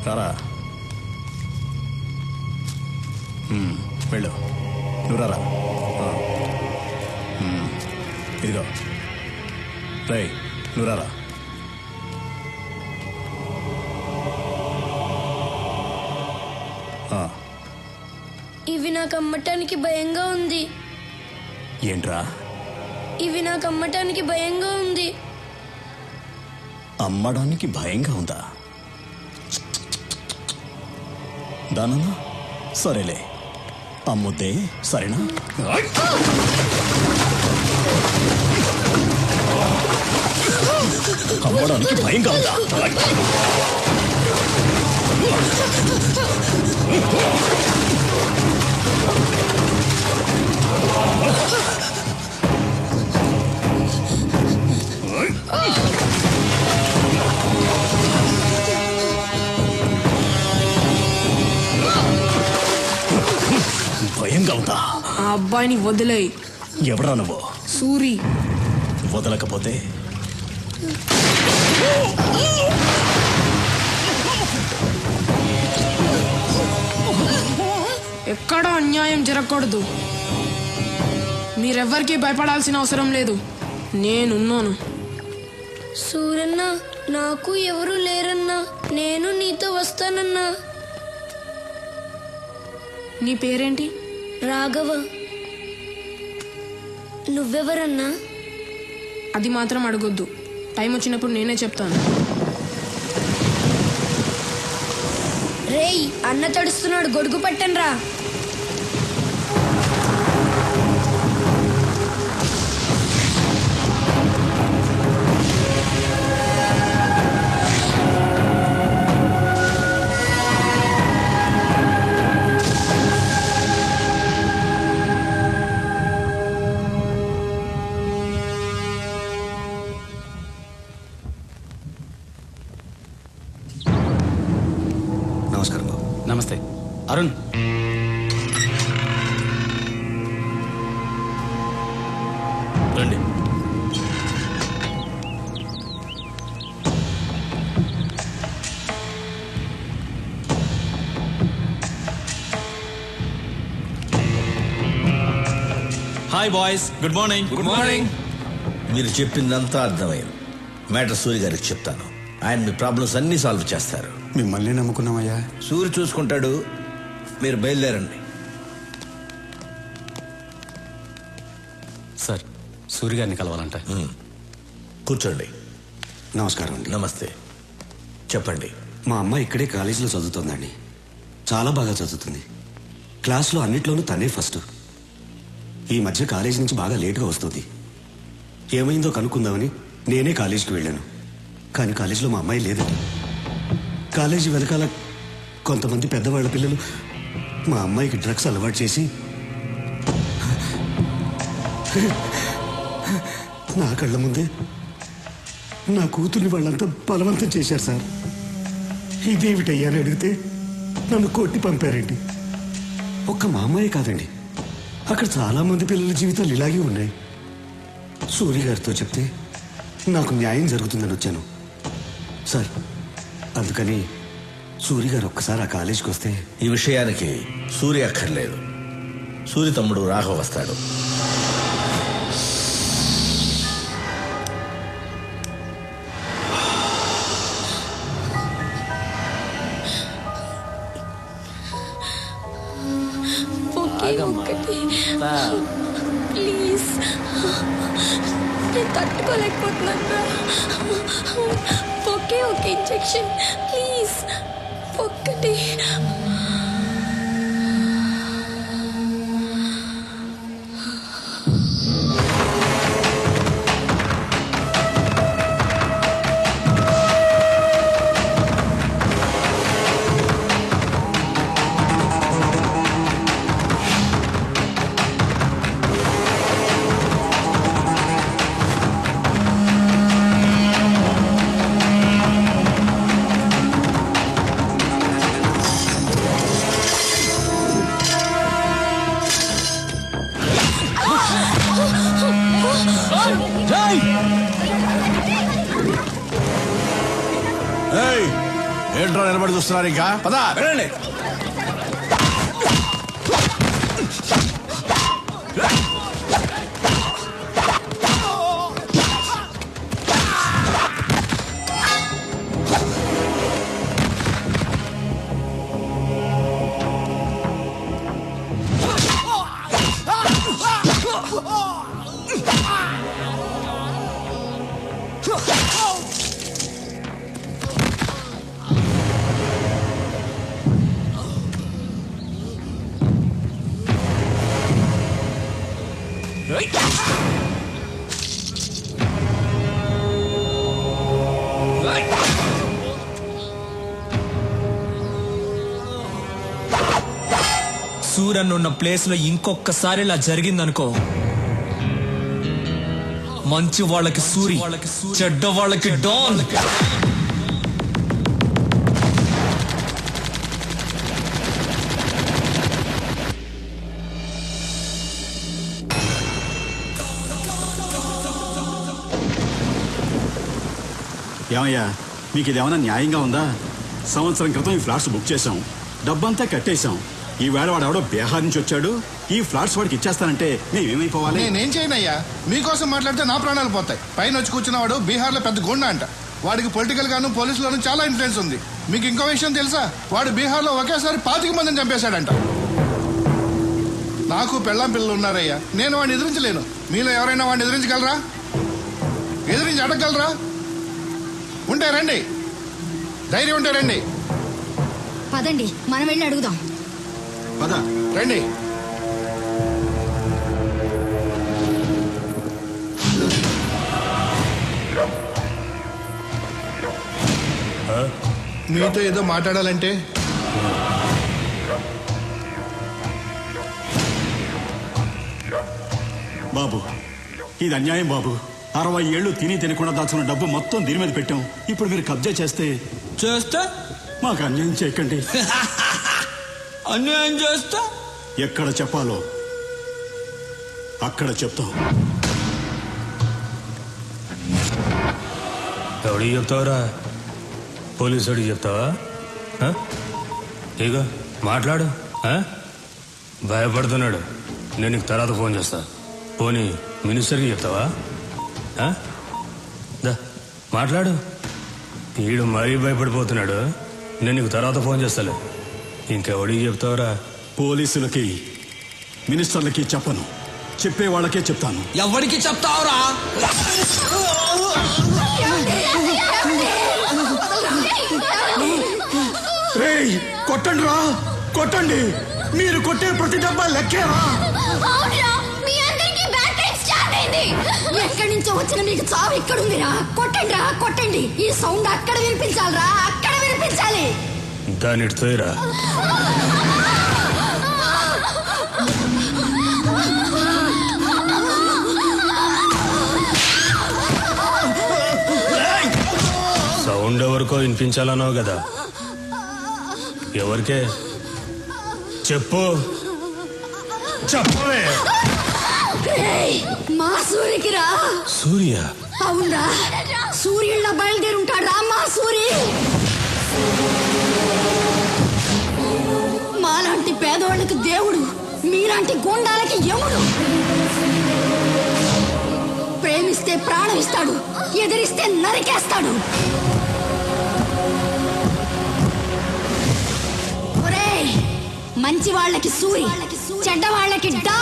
రారా. వెళ్ళు, నువ్వు రారా. ఇదిగో రై, నువ్వు రారా. ఇవి నాకు అమ్మటానికి భయంగా ఉంది. ఏంట్రా? ఇవి నాకు అమ్మటానికి భయంగా ఉంది. అమ్మడానికి భయంగా ఉందా? దానన్నా సరేలే, అమ్ముద్దే సరేనా? అమ్మడానికి భయంగా ఉందా? భయంగా ఉందా? ఆ అబ్బాయిని వదిలేయ్. ఎవరా నువ్వు? సూరి. వదలకపోతే ఎక్కడా అన్యాయం జరగకూడదు. మీరెవ్వరికీ భయపడాల్సిన అవసరం లేదు, నేనున్నాను. సూరన్న, నాకు ఎవరు లేరన్నా, నేను నీతో వస్తానన్నా. నీ పేరేంటి? రాఘవ. నువ్వెవరన్నా? అది మాత్రం అడగొద్దు, టైం వచ్చినప్పుడు నేనే చెప్తాను. రేయ్, అన్న తడుస్తున్నాడు, గొడుగు పట్టండ్రా. నమస్కారం బాబు. నమస్తే అరుణ్. రండి. Hi boys, good morning. Good morning. మీరు చెప్పిందంతా అర్థమైంది. మ్యాటర్ సూర్య గారికి చెప్తాను, ఆయన మీ ప్రాబ్లమ్స్ అన్నీ సాల్వ్ చేస్తారు. మిమ్మల్ని నమ్ముకున్నామయ్యా. సూర్య చూసుకుంటాడు, మీరు బయలుదేరండి. సార్, సూర్య గారిని కలవాలంట. కూర్చోండి. నమస్కారం అండి. నమస్తే. చెప్పండి. మా అమ్మాయి ఇక్కడే కాలేజీలో చదువుతోందండి. చాలా బాగా చదువుతుంది. క్లాస్లో అన్నిట్లోనూ తనే ఫస్ట్. ఈ మధ్య కాలేజీ నుంచి బాగా లేటుగా వస్తుంది. ఏమైందో కనుక్కుందామని నేనే కాలేజీకి వెళ్ళాను. కానీ కాలేజీలో మా అమ్మాయి లేదండి. కాలేజీ వెనకాల కొంతమంది పెద్దవాళ్ళ పిల్లలు మా అమ్మాయికి డ్రగ్స్ అలవాటు చేసి నా కళ్ళ ముందే నా కూతుర్ని వాళ్ళంతా బలవంతం చేశారు సార్. ఇదేమిటయ్యా అని అడిగితే నన్ను కొట్టి పంపారండి. ఒక్క మా అమ్మాయి కాదండి, అక్కడ చాలా మంది పిల్లల జీవితాలు ఇలాగే ఉన్నాయి. సూర్య గారితో చెప్తే నాకు న్యాయం జరుగుతుందని వచ్చాను సార్. అందుకని సూర్య గారు ఒక్కసారి ఆ కాలేజీకి వస్తే. ఈ విషయానికి సూర్య అక్కర్లేదు, సూర్య తమ్ముడు రాఘవ వస్తాడు. ప్లీజ్, నేను తట్టుకోలేకపోతున్నాను. ఒకే ఒక ఇంజెక్షన్ ప్లీజ్, ఒక్కటి. ఏంట్రా నిలబడి చూస్తున్నారు ఇంకా పదా వెళ్ళండి. సూరన్ ఉన్న ప్లేస్ లో ఇంకొకసారి ఇలా జరిగిందనుకో, మంచి వాళ్ళకి సూరి, చెడ్డ వాళ్ళకి డాన్. ఏమయ్యా మీకు ఇదేమన్నా న్యాయంగా ఉందా? సంవత్సరం క్రితం ఈ ఫ్లాట్స్ బుక్ చేశాం, డబ్బంతా కట్టేశాం. ఈ వేళ వాడు ఎవడో బీహార్ నుంచి వచ్చాడు, ఈ ఫ్లాట్స్ వాడికి ఇచ్చేస్తానంటే మేమేమైపోవాలి? నేనేం చేయనయ్యా, మీకోసం మాట్లాడితే నా ప్రాణాలు పోతాయి. పైన వచ్చి కూర్చున్నవాడు బీహార్ లో పెద్ద గుండా అంట. వాడికి పొలిటికల్ గాను పోలీసులోను చాలా ఇన్ఫ్లుయెన్స్ ఉంది. మీకు ఇంకో విషయం తెలుసా? వాడు బీహార్ లో ఒకేసారి 25 మందిని చంపేశాడంట. నాకు పెళ్ళాం పిల్లలు ఉన్నారయ్యా, నేను వాడిని ఎదిరించలేను. మీలో ఎవరైనా వాడిని ఎదిరించగలరా? ఎదిరించి అడగగలరా? ఉంటే రండి, ధైర్యం ఉంటే రండి. పదండి మనం వెళ్ళి అడుగుదాం. పద. రండి. మీతో ఏదో మాట్లాడాలంటే బాబు ఇది అన్యాయం బాబు. 60 ఏళ్ళు తిని తినకుండా దాచుకున్న డబ్బు మొత్తం దీని మీద పెట్టాం. ఇప్పుడు మీరు కబ్జా చేస్తే మాకు అన్యాయం చేయకండి. అన్యాయం చేస్తా ఎక్కడ చెప్పాలో అక్కడ చెప్తాం. ఎవడికి చెప్తావురా? పోలీసు వాడికి చెప్తావా? ఇక మాట్లాడు. భయపడుతున్నాడు. నేను నీకు తర్వాత ఫోన్ చేస్తా. పోనీ మినిస్టర్కి చెప్తావా? దా మాట్లాడు. ఈడు మరీ భయపడిపోతున్నాడు. నేను నీకు తర్వాత ఫోన్ చేస్తాలే. ఇంకెవడికి చెప్తావురా? పోలీసులకి, మినిస్టర్లకి చెప్పను, చెప్పే వాళ్ళకే చెప్తాను. ఎవరికి చెప్తావురా? రేయ్ కొట్టండి రా, కొట్టండి. మీరు కొట్టే ప్రతి డబ్బా లెక్కేరా. ఎక్కడి నుంచో వచ్చిన మీకు చావు ఇక్కడుందిరా. కొట్టండి రా, కొట్టండి. ఈ సౌండ్ అక్కడ వినిపించాలిరా, అక్కడ వినిపించాలి. దాని తోయరా. సౌండ్ ఎవరికో వినిపించాలన్నావు కదా, ఎవరికే చెప్పు. చెప్పవే. మా సూరికి రా. సూర్య? అవునరా, సూర్యుళ్ళ బయలుదేరుంటాడు రా మా సూరి. మాలాంటి పేదవాళ్ళకి దేవుడు, మీలాంటి గోండాలకి యముడు. ప్రేమిస్తే ప్రాణం ఇస్తాడు, ఎదిరిస్తే నరికేస్తాడు. ఒరేయ్, మంచి వాళ్ళకి సూరి, చెడ్డ వాళ్ళకి డా.